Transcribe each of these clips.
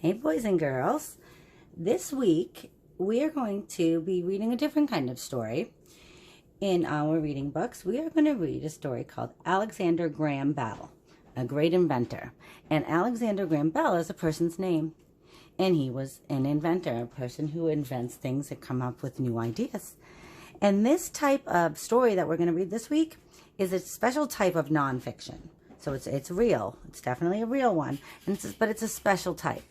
Hey boys and girls, this week we are going to be reading a different kind of story. In our reading books, we are going to read a story called Alexander Graham Bell, a great inventor. And Alexander Graham Bell is a person's name. And he was an inventor, a person who invents things that come up with new ideas. And this type of story that we're going to read this week is a special type of nonfiction. So it's real. It's definitely a real one, but it's a special type.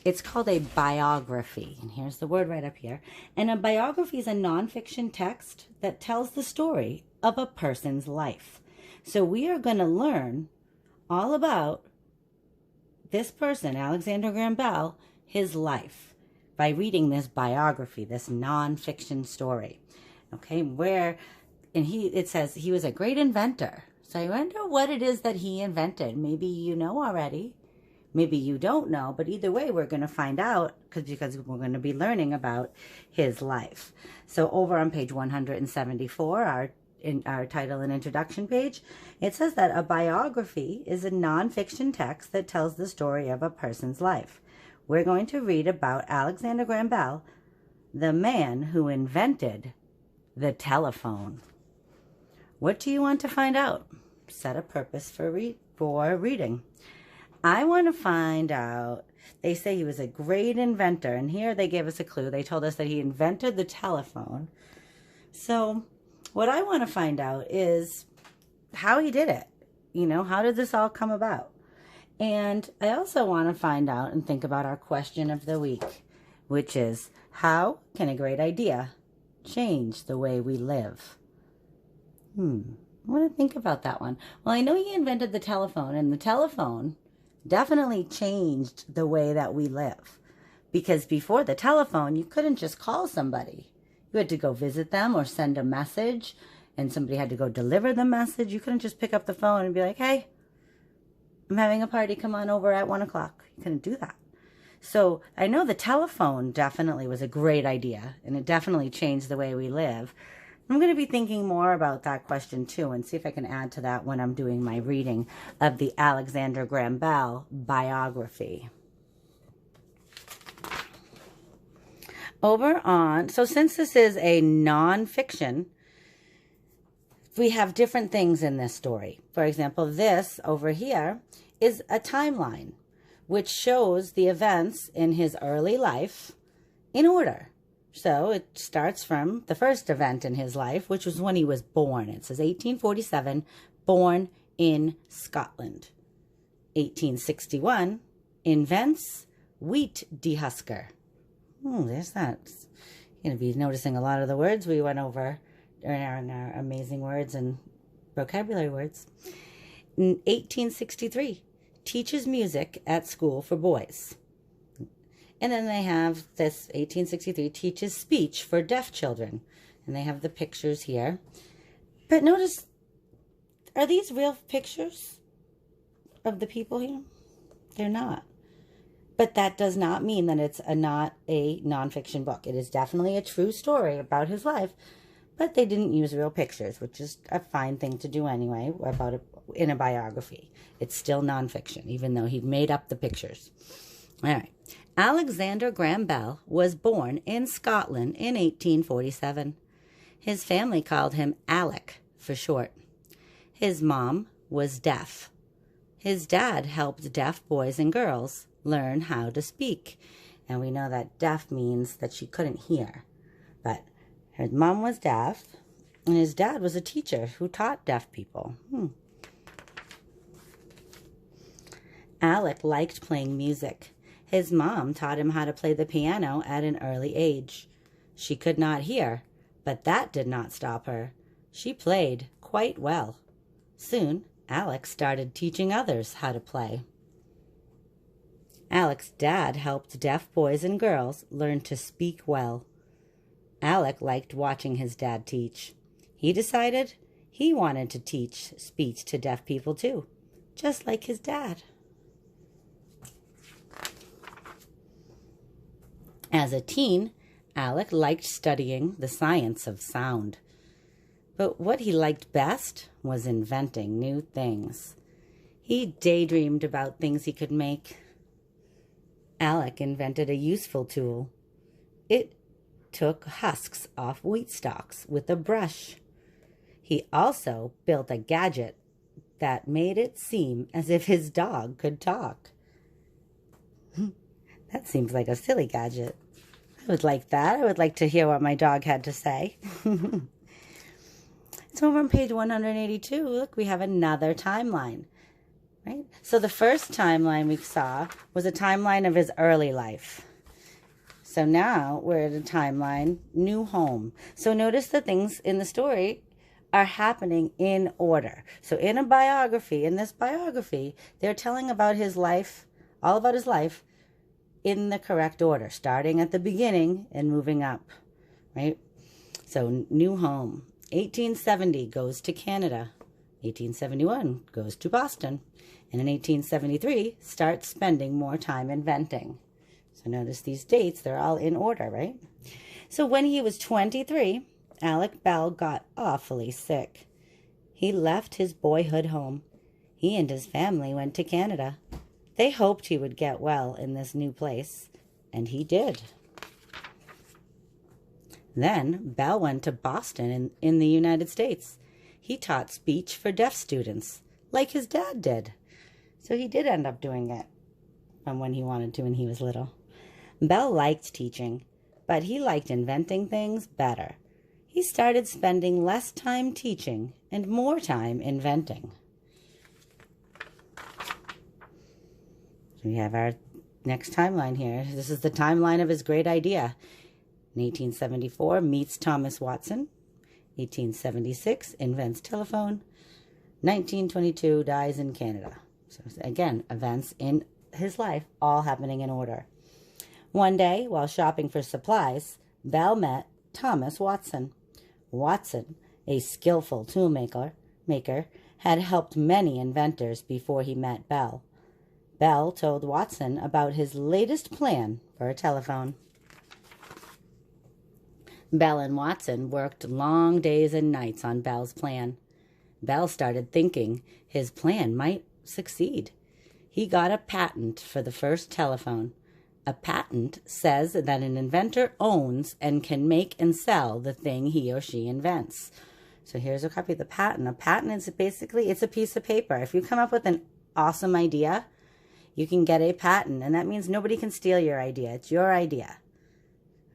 It's called a biography, and here's the word right up here. And a biography is a nonfiction text that tells the story of a person's life. So we are going to learn all about this person, Alexander Graham Bell, his life, by reading this biography, this nonfiction story. Okay, it says he was a great inventor. So I wonder what it is that he invented. Maybe you know already. Maybe you don't know, but either way, we're going to find out because we're going to be learning about his life. So over on page 174, our title and introduction page, it says that a biography is a nonfiction text that tells the story of a person's life. We're going to read about Alexander Graham Bell, the man who invented the telephone. What do you want to find out? Set a purpose for reading. I want to find out, they say he was a great inventor, and here they gave us a clue. They told us that he invented the telephone. So what I want to find out is how he did it. How did this all come about? And I also want to find out and think about our question of the week, which is, how can a great idea change the way we live? I want to think about that one. Well, I know he invented the telephone, and the telephone definitely changed the way that we live. Because before the telephone, you couldn't just call somebody. You had to go visit them or send a message, and somebody had to go deliver the message. You couldn't just pick up the phone and be like, hey, I'm having a party, come on over at 1 o'clock. You couldn't do that. So I know the telephone definitely was a great idea, and it definitely changed the way we live. I'm going to be thinking more about that question too, and see if I can add to that when I'm doing my reading of the Alexander Graham Bell biography. So since this is a nonfiction, we have different things in this story. For example, this over here is a timeline, which shows the events in his early life in order. So it starts from the first event in his life, which was when he was born. It says 1847, born in Scotland. 1861, invents wheat dehusker. There's that. You're going to be noticing a lot of the words we went over in our amazing words and vocabulary words. In 1863, teaches music at school for boys. And then they have this 1863, teaches speech for deaf children. And they have the pictures here. But notice, are these real pictures of the people here? They're not. But that does not mean that it's not a nonfiction book. It is definitely a true story about his life. But they didn't use real pictures, which is a fine thing to do anyway in a biography. It's still nonfiction, even though he made up the pictures. All right. Alexander Graham Bell was born in Scotland in 1847. His family called him Alec for short. His mom was deaf. His dad helped deaf boys and girls learn how to speak. And we know that deaf means that she couldn't hear. But his mom was deaf, and his dad was a teacher who taught deaf people. Alec liked playing music. His mom taught him how to play the piano at an early age. She could not hear, but that did not stop her. She played quite well. Soon, Alex started teaching others how to play. Alec's dad helped deaf boys and girls learn to speak well. Alec liked watching his dad teach. He decided he wanted to teach speech to deaf people too, just like his dad. As a teen, Alec liked studying the science of sound. But what he liked best was inventing new things. He daydreamed about things he could make. Alec invented a useful tool. It took husks off wheat stalks with a brush. He also built a gadget that made it seem as if his dog could talk. That seems like a silly gadget. I would like that. I would like to hear what my dog had to say. So over on page 182, look, we have another timeline, right? So the first timeline we saw was a timeline of his early life. So now we're at a timeline, new home. So notice the things in the story are happening in order. So in a biography, in this biography, they're telling about his life, all about his life, in the correct order, starting at the beginning and moving up, right? So new home. 1870 goes to Canada. 1871 goes to Boston. And in 1873 starts spending more time inventing. So notice these dates, they're all in order, right? So when he was 23, Alec Bell got awfully sick. He left his boyhood home. He and his family went to Canada. They hoped he would get well in this new place, and he did. Then Bell went to Boston in the United States. He taught speech for deaf students, like his dad did. So he did end up doing it from when he wanted to when he was little. Bell liked teaching, but he liked inventing things better. He started spending less time teaching and more time inventing. So we have our next timeline here. This is the timeline of his great idea. In 1874, meets Thomas Watson. 1876, invents telephone. 1922, dies in Canada. So again, events in his life all happening in order. One day, while shopping for supplies, Bell met Thomas Watson. Watson, a skillful toolmaker, had helped many inventors before he met Bell. Bell told Watson about his latest plan for a telephone. Bell and Watson worked long days and nights on Bell's plan. Bell started thinking his plan might succeed. He got a patent for the first telephone. A patent says that an inventor owns and can make and sell the thing he or she invents. So here's a copy of the patent. A patent is basically, it's a piece of paper. If you come up with an awesome idea, you can get a patent, and that means nobody can steal your idea. It's your idea.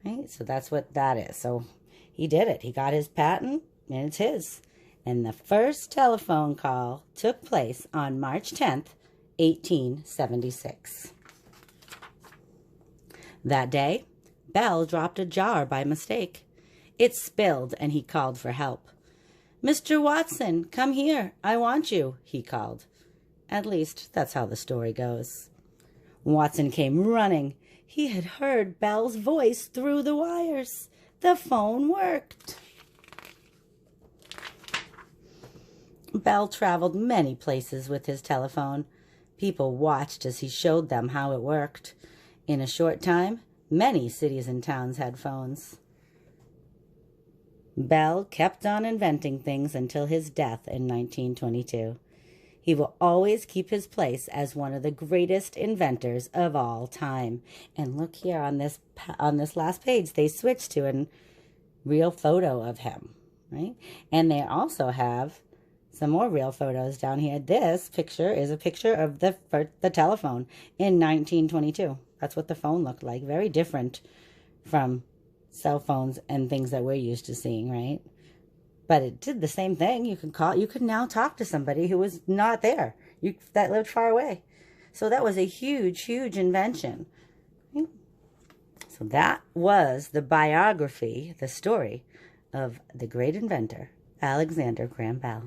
Right? So that's what that is. So he did it. He got his patent, and it's his. And the first telephone call took place on March 10th, 1876. That day, Bell dropped a jar by mistake. It spilled, and he called for help. "Mr. Watson, come here. I want you," he called. At least, that's how the story goes. Watson came running. He had heard Bell's voice through the wires. The phone worked. Bell traveled many places with his telephone. People watched as he showed them how it worked. In a short time, many cities and towns had phones. Bell kept on inventing things until his death in 1922. He will always keep his place as one of the greatest inventors of all time. And look here on this last page, they switched to a real photo of him, right? And they also have some more real photos down here. This picture is a picture of the telephone in 1922. That's what the phone looked like. Very different from cell phones and things that we're used to seeing, right? But it did the same thing. You could now talk to somebody who was not there, that lived far away. So that was a huge, huge invention. So that was the biography, the story of the great inventor, Alexander Graham Bell.